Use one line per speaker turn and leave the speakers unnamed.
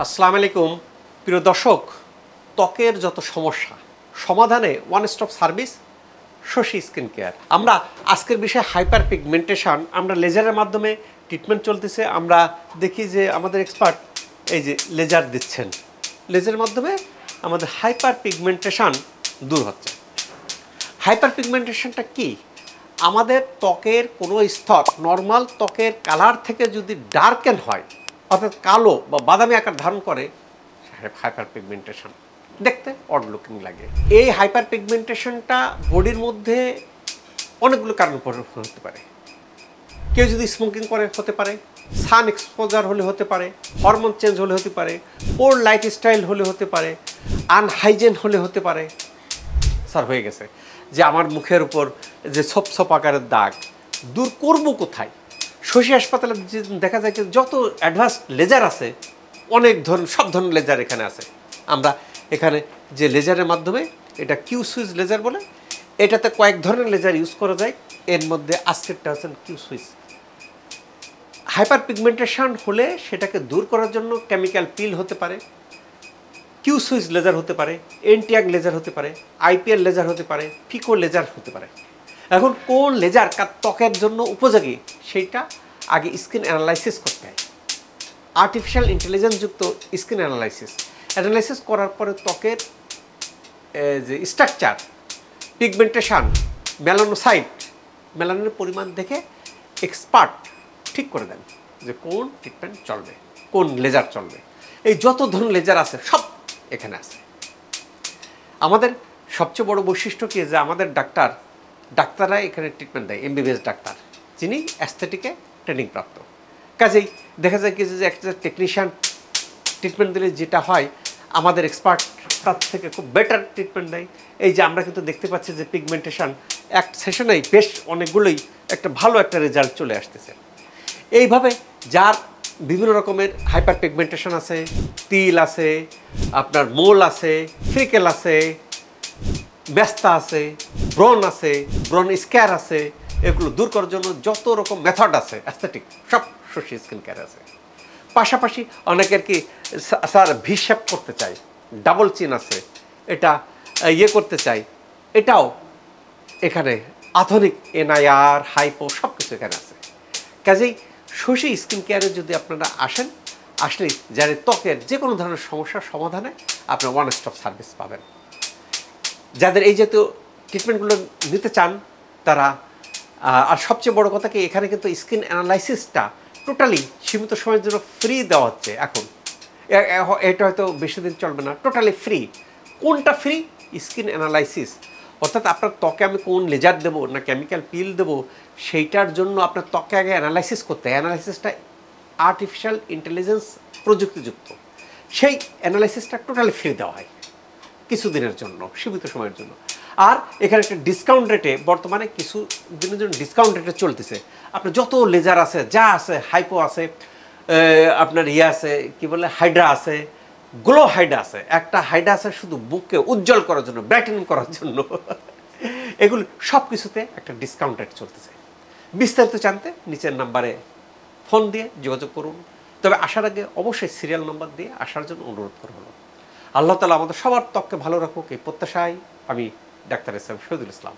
আসসালামু আলাইকুম প্রিয় দর্শক, ত্বকের যত সমস্যা সমাধানে one stop service Shashi skin care. আমরা আজকের বিষয়ে হাইপার পিগমেন্টেশন, আমরা লেজারের মাধ্যমে ট্রিটমেন্ট চলতেছে। আমরা দেখি যে আমাদের এক্সপার্ট এই যে লেজার দিচ্ছেন, লেজারের মাধ্যমে আমাদের হাইপার পিগমেন্টেশন দূর হচ্ছে। হাইপার পিগমেন্টেশনটা কি? আমাদের ত্বকের কোনো স্তর নর্মাল ত্বকের কালার থেকে যদি ডার্কেন হয়, অর্থাৎ কালো বা বাদামি আকার ধারণ করে, হাইপার পিগমেন্টেশন দেখতে অড লুকিং লাগে। এই হাইপার পিগমেন্টেশনটা বডির মধ্যে অনেকগুলো কারণ হতে পারে। কেউ যদি স্মোকিং করে হতে পারে, সান এক্সপোজার হলে হতে পারে, হরমোন চেঞ্জ হলে হতে পারে, পোর লাইফস্টাইল হলে হতে পারে, আনহাইজেন হলে হতে পারে। স্যার হয়ে গেছে যে আমার মুখের উপর যে ছোপ ছোপ আকারের দাগ দূর করবো কোথায়? শশী হাসপাতালে দেখা যায় যে যত অ্যাডভান্স লেজার আছে, অনেক ধরনের সব ধরনের লেজার এখানে আছে। আমরা এখানে যে লেজারের মাধ্যমে, এটা কিউ সুইচ লেজার বলে, এটাতে কয়েক ধরনের লেজার ইউজ করা যায়। এর মধ্যে আজকেরটা হচ্ছেন কিউ সুইচ। হাইপার পিগমেন্টেশন হলে সেটাকে দূর করার জন্য কেমিক্যাল পিল হতে পারে, কিউ সুইচ লেজার হতে পারে, এনটিয়াগ লেজার হতে পারে, আইপিএল লেজার হতে পারে, ফিকো লেজার হতে পারে। এখন কোন লেজার ত্বকের জন্য উপযোগী সেইটা আগে স্কিন অ্যানালাইসিস করতে হয়। আর্টিফিশিয়াল ইন্টেলিজেন্স যুক্ত স্কিন অ্যানালাইসিস করার পরে ত্বকের যে স্ট্রাকচার, পিগমেন্টেশন, মেলানোসাইট, মেলানোর পরিমাণ দেখে এক্সপার্ট ঠিক করে দেন যে কোন ট্রিটমেন্ট চলবে, কোন লেজার চলবে। এই যত ধরনের লেজার আছে সব এখানে আছে। আমাদের সবচেয়ে বড় বৈশিষ্ট্য কি, যে আমাদের ডাক্তাররা এখানে ট্রিটমেন্ট দেয়, এমবিবিএস ডাক্তার, যিনি অ্যাস্থেটিকে ট্রেনিং প্রাপ্ত। কাজেই দেখা যায় কি যে একটা টেকনিশিয়ান ট্রিটমেন্ট দিলে যেটা হয়, আমাদের এক্সপার্ট তার থেকে খুব বেটার ট্রিটমেন্ট দেয়। এই যে আমরা কিন্তু দেখতে পাচ্ছি যে পিগমেন্টেশন এক সেশনেই বেশ অনেকগুলোই একটা ভালো একটা রেজাল্ট চলে আসতেছে। এইভাবে যার বিভিন্ন রকমের হাইপার পিগমেন্টেশন আছে, তিল আছে, আপনার মোল আছে, ফ্রিকেল আছে, ব্যস্তা আছে, ব্রণ আছে, ব্রণ স্কেয়ার আছে, এগুলো দূর করার জন্য যত রকম মেথড আছে অ্যাস্থেটিক, সব শশী স্কিন কেয়ার আছে। পাশাপাশি অনেকের কি স্যার ভি শেপ করতে চাই, ডাবল চিন আছে, এটা করতে চাই, এটাও এখানে আধুনিক এনআইআর, হাইপো সব কিছু এখানে আছে। কাজেই শশী স্কিন কেয়ারে যদি আপনারা আসলে যারা ত্বকের যে কোনো ধরনের সমস্যার সমাধানে আপনারা ওয়ান স্টপ সার্ভিস পাবেন। যাদের এই জাতীয় ট্রিটমেন্টগুলো নিতে চান তারা, আর সবচেয়ে বড় কথা কি, এখানে কিন্তু স্কিন অ্যানালাইসিসটা টোটালি সীমিত সময়ের জন্য ফ্রি দেওয়া হচ্ছে। এখন এটা হয়তো বেশি দিন চলবে না, টোটালি ফ্রি। কোনটা ফ্রি? Skin analysis. অর্থাৎ আপনার ত্বকে আমি কোন লেজার দেবো না কেমিক্যাল পিল দেবো, সেইটার জন্য আপনার ত্বকে আগে অ্যানালাইসিস করতে হয়। অ্যানালাইসিসটা আর্টিফিশিয়াল ইন্টেলিজেন্স প্রযুক্তিযুক্ত, সেই অ্যানালাইসিসটা টোটালি ফ্রি দেওয়া হয় কিছুদিনের জন্য, সীমিত সময়ের জন্য। আর এখানে একটা ডিসকাউন্ট রেটে, বর্তমানে কিছু দিনের জন্য ডিসকাউন্ট রেটে চলতেছে। আপনার যত লেজার আছে, যা আছে, হাইপো আছে, আপনার আছে কি বলে, হাইড্রা আছে, গ্লো হাইড্রা আছে। একটা হাইড্রা আছে শুধু বুককে উজ্জ্বল করার জন্য, ব্রাইটেনিং করার জন্য। এগুলো সব কিছুতে একটা ডিসকাউন্ট রেট চলতেছে। বিস্তারিত জানতে নিচের নাম্বারে ফোন দিয়ে যোগাযোগ করুন। তবে আসার আগে অবশ্যই সিরিয়াল নাম্বার দিয়ে আসার জন্য অনুরোধ করব। আল্লাহ তাআলা আমাদের সবার ত্বককে ভালো রাখুক, এই প্রত্যাশায় আমি doctor S M Shahidul Islam.